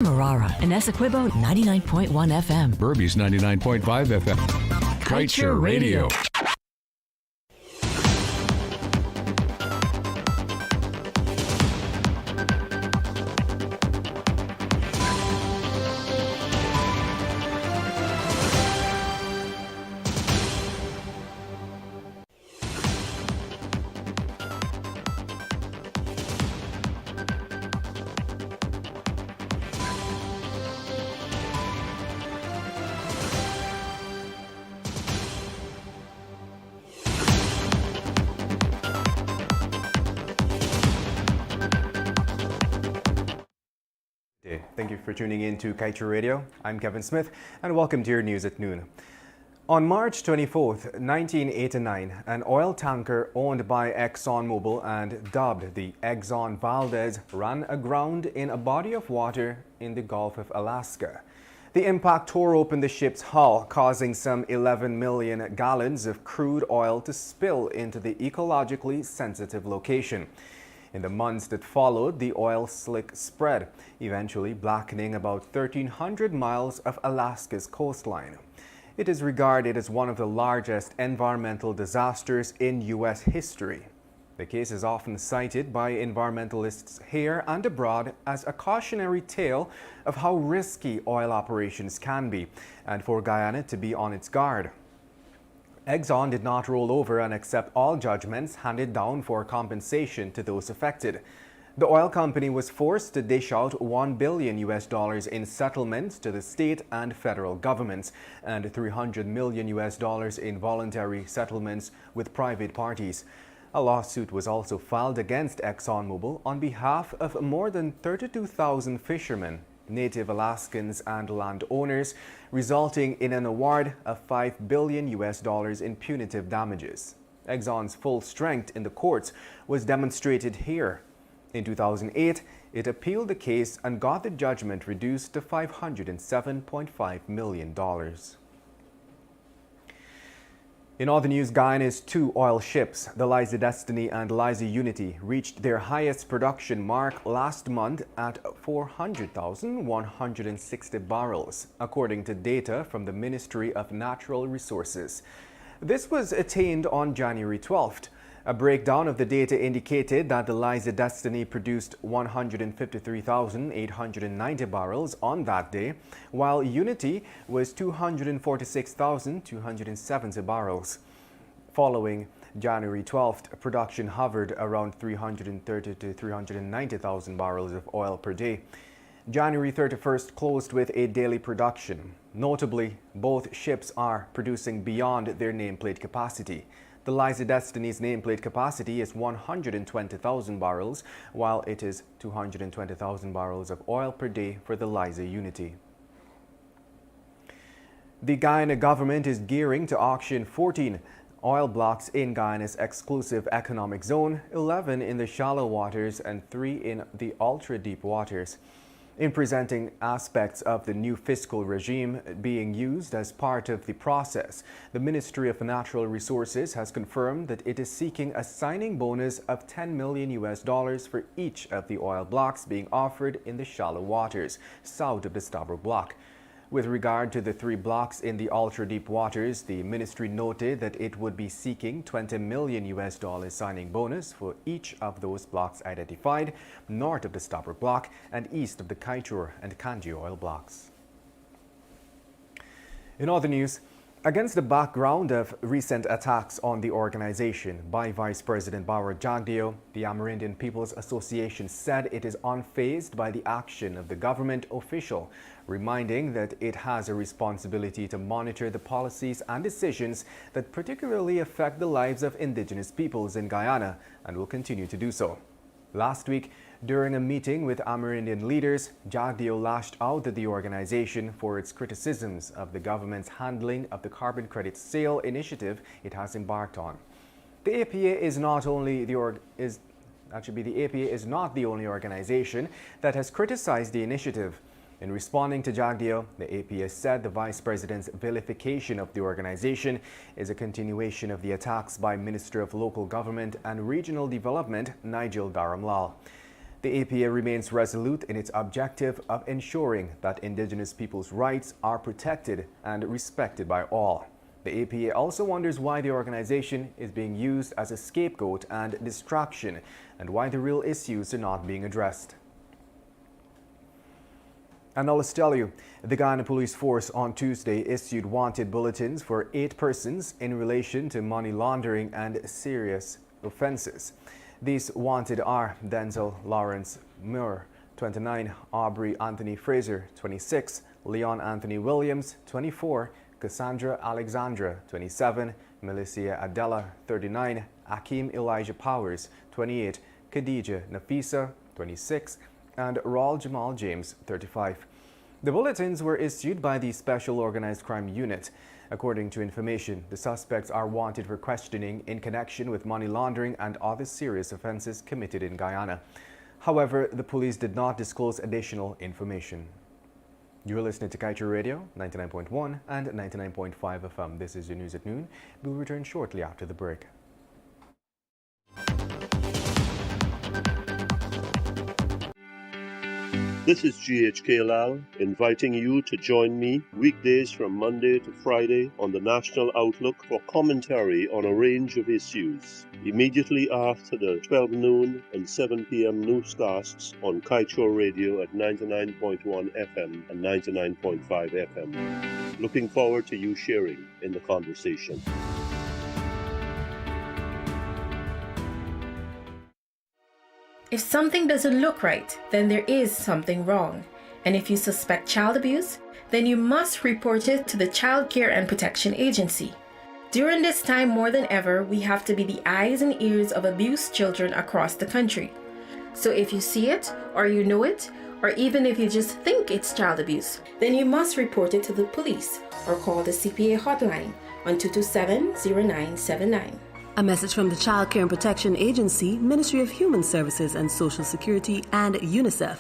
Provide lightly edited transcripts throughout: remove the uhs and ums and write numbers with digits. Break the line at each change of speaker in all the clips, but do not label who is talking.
Marara and Essequibo 99.1 FM.
Burby's 99.5 FM. Kaieteur Radio.
Thank you for tuning in to Kaieteur Radio. I'm Kevin Smith and welcome to your news at noon. On March 24th, 1989, an oil tanker owned by ExxonMobil and dubbed the Exxon Valdez ran aground in a body of water in the Gulf of Alaska. The impact tore open the ship's hull, causing some 11 million gallons of crude oil to spill into the ecologically sensitive location. In the months that followed, the oil slick spread, eventually blackening about 1,300 miles of Alaska's coastline. It is regarded as one of the largest environmental disasters in U.S. history. The case is often cited by environmentalists here and abroad as a cautionary tale of how risky oil operations can be, and for Guyana to be on its guard. Exxon did not roll over and accept all judgments handed down for compensation to those affected. The oil company was forced to dish out $1 billion in settlements to the state and federal governments and $300 million in voluntary settlements with private parties. A lawsuit was also filed against ExxonMobil on behalf of more than 32,000 fishermen, Native Alaskans and landowners, resulting in an award of $5 billion in punitive damages. Exxon's full strength in the courts was demonstrated here. In 2008, it appealed the case and got the judgment reduced to $507.5 million. In other news, Guyana's two oil ships, the Liza Destiny and Liza Unity, reached their highest production mark last month at 400,160 barrels, according to data from the Ministry of Natural Resources. This was attained on January 12th. A breakdown of the data indicated that the Liza Destiny produced 153,890 barrels on that day, while Unity was 246,270 barrels. Following January 12th, production hovered around 330 to 390,000 barrels of oil per day. January 31st closed with a daily production. Notably, both ships are producing beyond their nameplate capacity. The Liza Destiny's nameplate capacity is 120,000 barrels, while it is 220,000 barrels of oil per day for the Liza Unity. The Guyana government is gearing to auction 14 oil blocks in Guyana's exclusive economic zone, 11 in the shallow waters and 3 in the ultra-deep waters. In presenting aspects of the new fiscal regime being used as part of the process, the Ministry of Natural Resources has confirmed that it is seeking a signing bonus of $10 million for each of the oil blocks being offered in the shallow waters south of the Stabroek Block. With regard to the 3 blocks in the ultra-deep waters, the ministry noted that it would be seeking $20 million signing bonus for each of those blocks identified north of the Stabroek Block and east of the Kaieteur and Kanji oil blocks. In other news, against the background of recent attacks on the organization by Vice President Bawar Jagdeo, the Amerindian People's Association said it is unfazed by the action of the government official, reminding that it has a responsibility to monitor the policies and decisions that particularly affect the lives of indigenous peoples in Guyana and will continue to do so. Last week, during a meeting with Amerindian leaders, Jagdeo lashed out at the organization for its criticisms of the government's handling of the carbon credit sale initiative it has embarked on. The APA is not the only organization that has criticized the initiative. In responding to Jagdeo, the APA said the Vice President's vilification of the organization is a continuation of the attacks by Minister of Local Government and Regional Development Nigel Dharamlal. The APA remains resolute in its objective of ensuring that Indigenous peoples' rights are protected and respected by all. The APA also wonders why the organization is being used as a scapegoat and distraction, and why the real issues are not being addressed. And I'll just tell you, the Guyana Police Force on Tuesday issued wanted bulletins for 8 persons in relation to money laundering and serious offenses. These wanted are Denzel Lawrence Moore, 29, Aubrey Anthony Fraser, 26, Leon Anthony Williams, 24, Cassandra Alexandra, 27, Melissa Adela, 39, Akeem Elijah Powers, 28, Khadija Nafisa, 26, and Raul Jamal James, 35. The bulletins were issued by the Special Organized Crime Unit. According to information, the suspects are wanted for questioning in connection with money laundering and other serious offenses committed in Guyana. However, the police did not disclose additional information. You're listening to Kaieteur Radio, 99.1 and 99.5 FM. This is your news at noon. We'll return shortly after the break.
This is GHK Lal inviting you to join me weekdays from Monday to Friday on the National Outlook for commentary on a range of issues. Immediately after the 12 noon and 7 p.m. newscasts on Kaieteur Radio at 99.1 FM and 99.5 FM. Looking forward to you sharing in the conversation.
If something doesn't look right, then there is something wrong. And if you suspect child abuse, then you must report it to the Child Care and Protection Agency. During this time more than ever, we have to be the eyes and ears of abused children across the country. So if you see it, or you know it, or even if you just think it's child abuse, then you must report it to the police or call the CPA hotline on 227-0979.
A message from the Child Care and Protection Agency, Ministry of Human Services and Social Security, and UNICEF.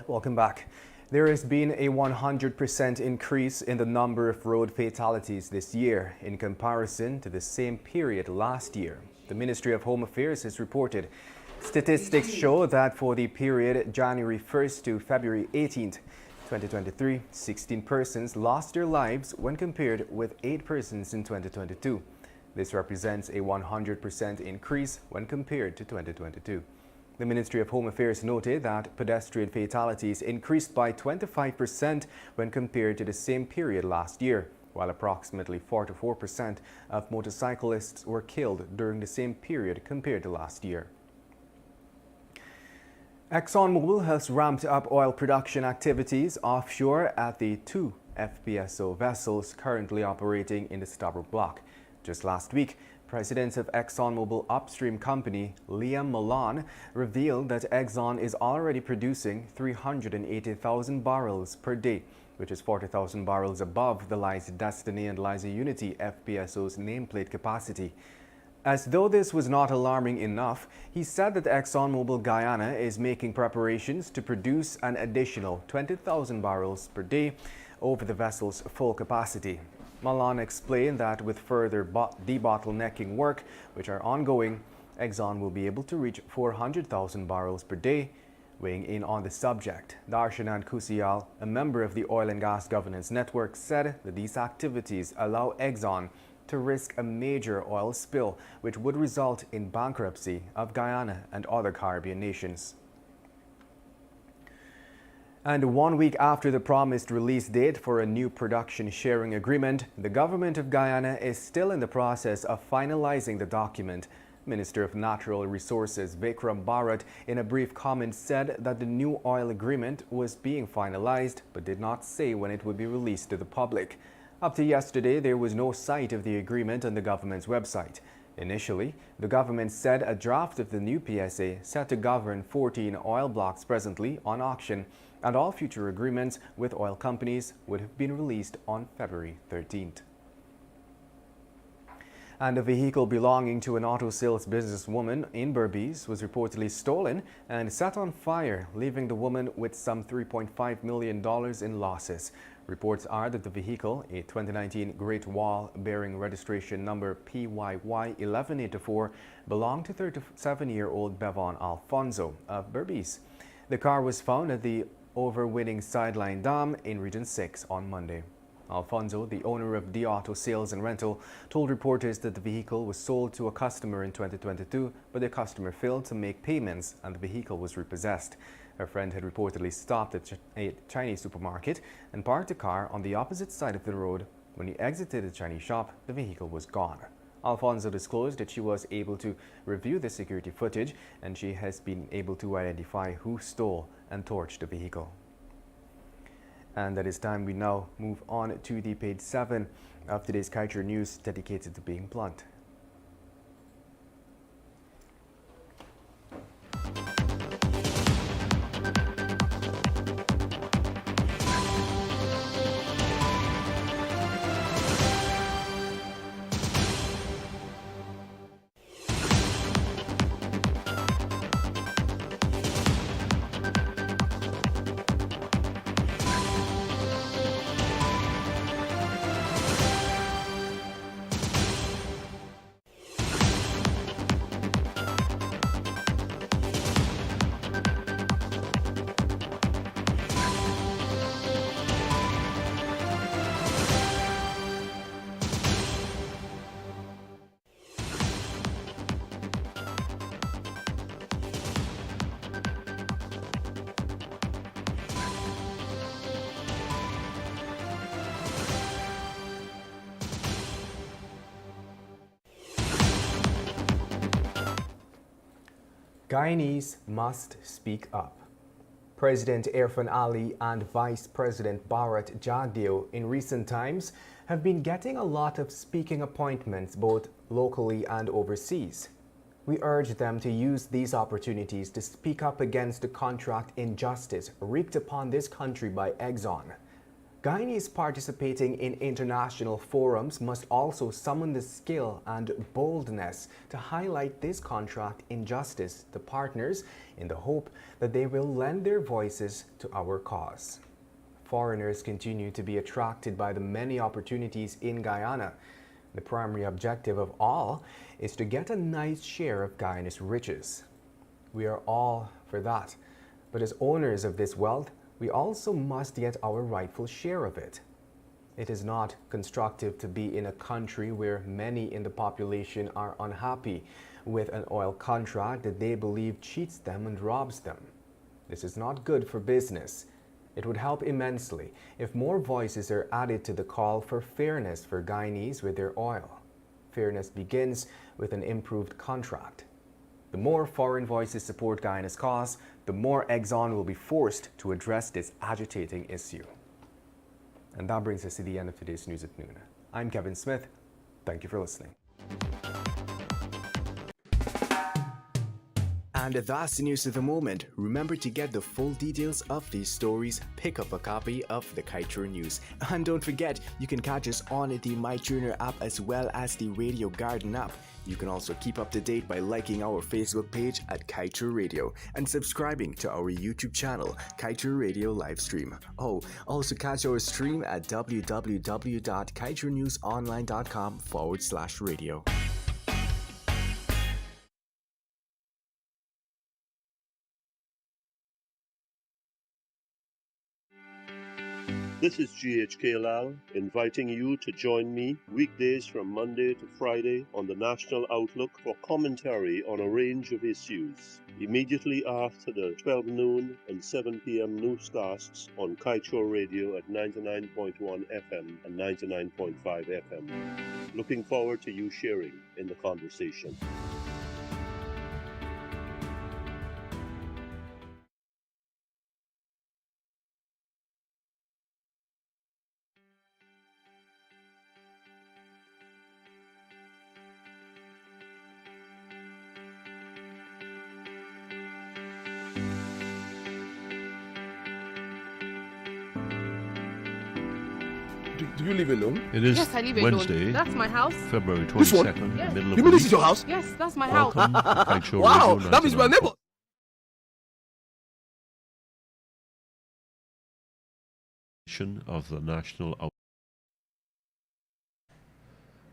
Welcome back. There has been a 100% increase in the number of road fatalities this year in comparison to the same period last year. The Ministry of Home Affairs has reported. Statistics show that for the period January 1st to February 18th, 2023, 16 persons lost their lives when compared with 8 persons in 2022. This represents a 100% increase when compared to 2022. The Ministry of Home Affairs noted that pedestrian fatalities increased by 25% when compared to the same period last year, while approximately 44% of motorcyclists were killed during the same period compared to last year. ExxonMobil has ramped up oil production activities offshore at the 2 FPSO vessels currently operating in the Stabroek Block. Just last week, President of ExxonMobil upstream company Liam Malan revealed that Exxon is already producing 380,000 barrels per day, which is 40,000 barrels above the Liza Destiny and Liza Unity FPSO's nameplate capacity. As though this was not alarming enough, he said that ExxonMobil Guyana is making preparations to produce an additional 20,000 barrels per day over the vessel's full capacity. Malan explained that with further debottlenecking work, which are ongoing, Exxon will be able to reach 400,000 barrels per day. Weighing in on the subject, Darshanand Kusial, a member of the Oil and Gas Governance Network, said that these activities allow Exxon to risk a major oil spill, which would result in bankruptcy of Guyana and other Caribbean nations. And 1 week after the promised release date for a new production sharing agreement, the government of Guyana is still in the process of finalizing the document. Minister of Natural Resources Vikram Bharat, in a brief comment, said that the new oil agreement was being finalized, but did not say when it would be released to the public. Up to yesterday, there was no sight of the agreement on the government's website. Initially, the government said a draft of the new PSA set to govern 14 oil blocks presently on auction, and all future agreements with oil companies would have been released on February 13th. And a vehicle belonging to an auto sales businesswoman in Berbice was reportedly stolen and set on fire, leaving the woman with some $3.5 million in losses. Reports are that the vehicle, a 2019 Great Wall bearing registration number PYY 1184, belonged to 37-year-old Bevon Alfonso of Berbice. The car was found at the Overwinning Sideline Dam in Region 6 on Monday. Alfonso, the owner of D Auto Sales and Rental, told reporters that the vehicle was sold to a customer in 2022, but the customer failed to make payments and the vehicle was repossessed. Her friend had reportedly stopped at a Chinese supermarket and parked the car on the opposite side of the road. When he exited the Chinese shop, the vehicle was gone. Alfonso disclosed that she was able to review the security footage and she has been able to identify who stole and torched the vehicle. And at this time, we now move on to the page 7 of today's Kaieteur News, dedicated to being blunt. Guyanese must speak up. President Irfan Ali and Vice President Bharat Jagdeo in recent times have been getting a lot of speaking appointments both locally and overseas. We urge them to use these opportunities to speak up against the contract injustice wreaked upon this country by Exxon. Guyanese participating in international forums must also summon the skill and boldness to highlight this contract injustice to partners in the hope that they will lend their voices to our cause. Foreigners continue to be attracted by the many opportunities in Guyana. The primary objective of all is to get a nice share of Guyana's riches. We are all for that, but as owners of this wealth, we also must get our rightful share of it. It is not constructive to be in a country where many in the population are unhappy with an oil contract that they believe cheats them and robs them. This is not good for business. It would help immensely if more voices are added to the call for fairness for Guyanese with their oil. Fairness begins with an improved contract. The more foreign voices support Guyana's cause, the more Exxon will be forced to address this agitating issue. And that brings us to the end of today's News at Noon. I'm Kevin Smith. Thank you for listening. And that's the news of the moment. Remember to get the full details of these stories, pick up a copy of the Kaieteur News. And don't forget, you can catch us on the MyTuner app as well as the Radio Garden app. You can also keep up to date by liking our Facebook page at Kaieteur Radio and subscribing to our YouTube channel, Kaieteur Radio Livestream. Oh, also catch our stream at www.kaieteurnewsonline.com/radio.
This is GHK Lal inviting you to join me weekdays from Monday to Friday on the National Outlook for commentary on a range of issues, immediately after the 12 noon and 7 p.m. newscasts on Kaieteur Radio at 99.1 FM and 99.5 FM. Looking forward to you sharing in the conversation.
Do you live alone?
It is
Yes, I live
Wednesday,
alone. That's my house.
February
This one?
22nd,
Yes.
middle of
You
the
mean this
week.
is your house?
Yes, that's my
Welcome
house.
to Kaieteur
Wow,
Radio
that is my
99.
neighbor.
edition of the National Outlook.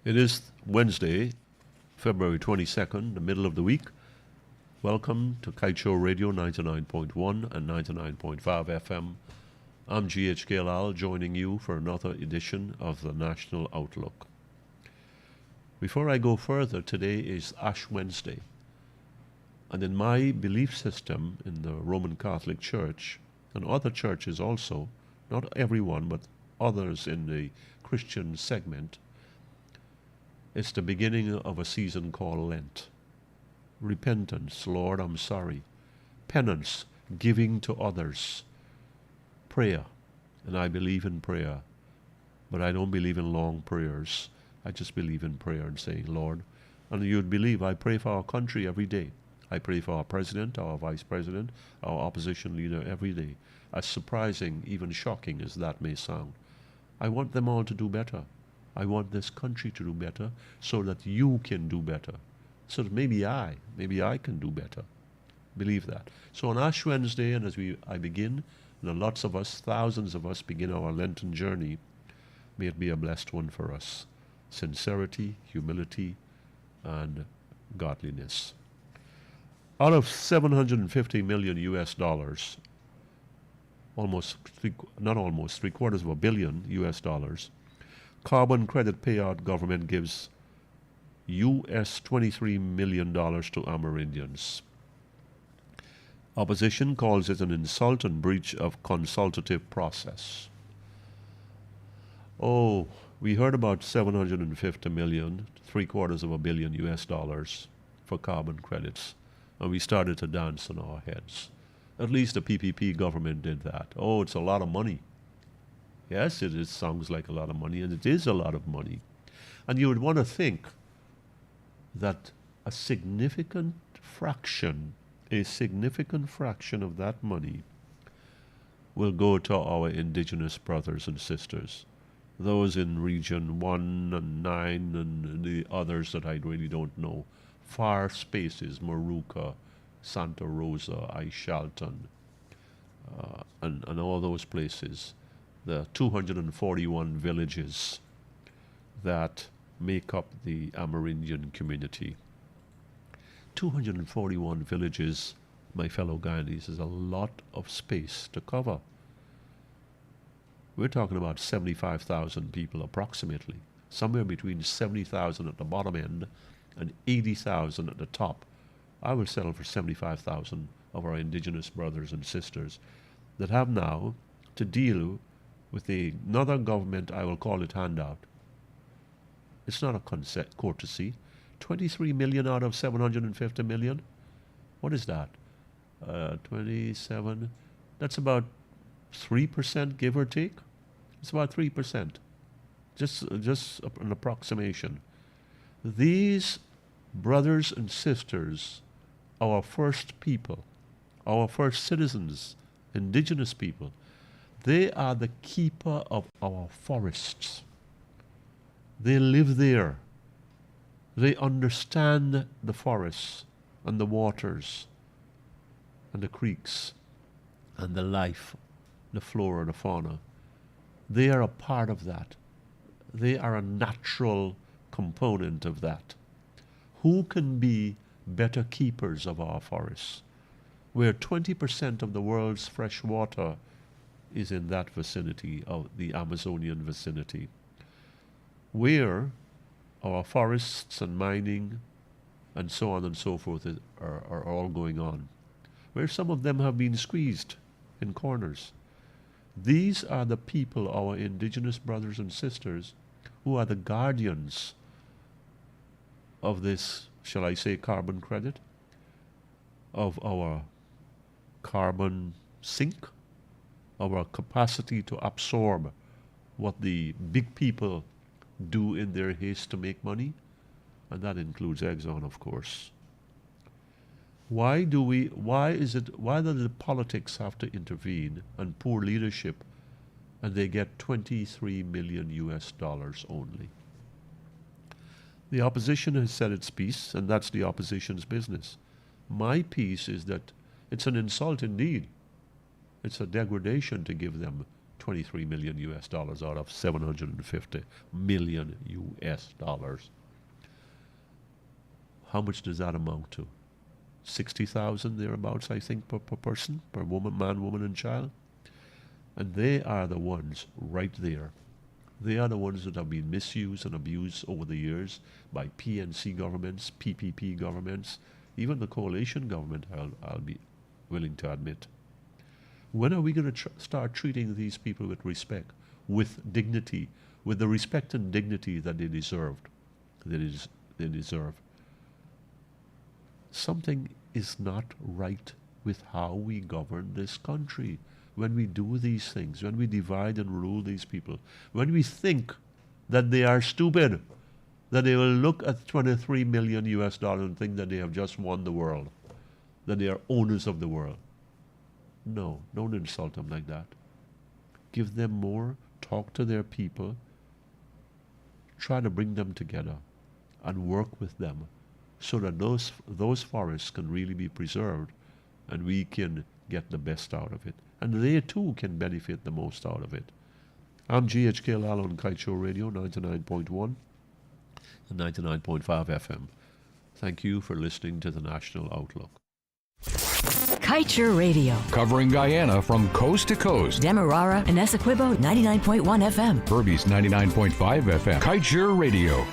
It is Wednesday, February 22nd, the middle of the week. Welcome to Kaieteur Radio 99.1 and 99.5 FM. I'm GHK Lal, joining you for another edition of the National Outlook. Before I go further, today is Ash Wednesday. And in my belief system in the Roman Catholic Church, and other churches also, not everyone, but others in the Christian segment, it's the beginning of a season called Lent. Repentance, Lord, I'm sorry. Penance, giving to others. Prayer, and I believe in prayer, but I don't believe in long prayers. I just believe in prayer and saying, Lord, and you'd believe I pray for our country every day. I pray for our president, our vice president, our opposition leader every day. As surprising, even shocking as that may sound. I want them all to do better. I want this country to do better so that you can do better. So that maybe I can do better. Believe that. So on Ash Wednesday, and as I begin, and lots of us, thousands of us, begin our Lenten journey, may it be a blessed one for us. Sincerity, humility, and godliness. Out of $750 million US dollars, three-quarters of $1 billion US dollars, carbon credit payout government gives US $23 million to Amerindians. Opposition calls it an insult and breach of consultative process. Oh, we heard about $750 million, three-quarters of $1 billion US dollars for carbon credits. And we started to dance on our heads. At least the PPP government did that. Oh, it's a lot of money. Yes, it sounds like a lot of money, and it is a lot of money. And you would want to think that a significant fraction of that money will go to our indigenous brothers and sisters. Those in Region 1 and 9 and the others that I really don't know. Far spaces, Maruka, Santa Rosa, Aishalton, and all those places. The 241 villages that make up the Amerindian community. 241 villages, my fellow Guyanese, is a lot of space to cover. We're talking about 75,000 people approximately, somewhere between 70,000 at the bottom end and 80,000 at the top. I will settle for 75,000 of our indigenous brothers and sisters that have now to deal with another government, I will call it handout. It's not a courtesy. 23 million out of 750 million? What is that? 27, that's about 3%, give or take. It's about 3%. Just an approximation. These brothers and sisters, our first people, our first citizens, indigenous people, they are the keeper of our forests. They live there. They understand the forests and the waters and the creeks and the life, the flora, the fauna. They are a part of that. They are a natural component of that. Who can be better keepers of our forests? Where 20% of the world's fresh water is in that vicinity, of the Amazonian vicinity. Where our forests and mining and so on and so forth are all going on. Where some of them have been squeezed in corners. These are the people, our indigenous brothers and sisters, who are the guardians of this, shall I say, carbon credit, of our carbon sink, of our capacity to absorb what the big people do in their haste to make money, and that includes Exxon, of course. Why do the politics have to intervene and poor leadership, and they get 23 million US dollars only? The opposition has said its piece, and that's the opposition's business. My piece is that it's an insult indeed. It's a degradation to give them
23 million US dollars out of 750 million US dollars. How much does that amount to? 60,000 thereabouts, I think, per person, per woman, man, woman, and child. And they are the ones right there. They are the ones that have been misused and abused over the years by PNC governments, PPP governments, even the coalition government, I'll be willing to admit. When are we going to start treating these people with respect, with dignity, with the respect and dignity that they deserved? They deserve. Something is not right with how we govern this country. When we do these things, when we divide and rule these people, when we think that they are stupid, that they will look at 23 million US dollars and think that they have just won the world, that they are owners of the world. No, don't insult them like that. Give them more, talk to their people, try to bring them together and work with them so that those forests can really be preserved and we can get the best out of it. And they too can benefit the most out of it. I'm GHK Lal on Kaieteur Radio 99.1 and 99.5 FM. Thank you for listening to the National Outlook.
Kaieteur Radio.
Covering Guyana from coast to coast.
Demerara and Essequibo 99.1 FM.
Berbice 99.5 FM. Kaieteur Radio.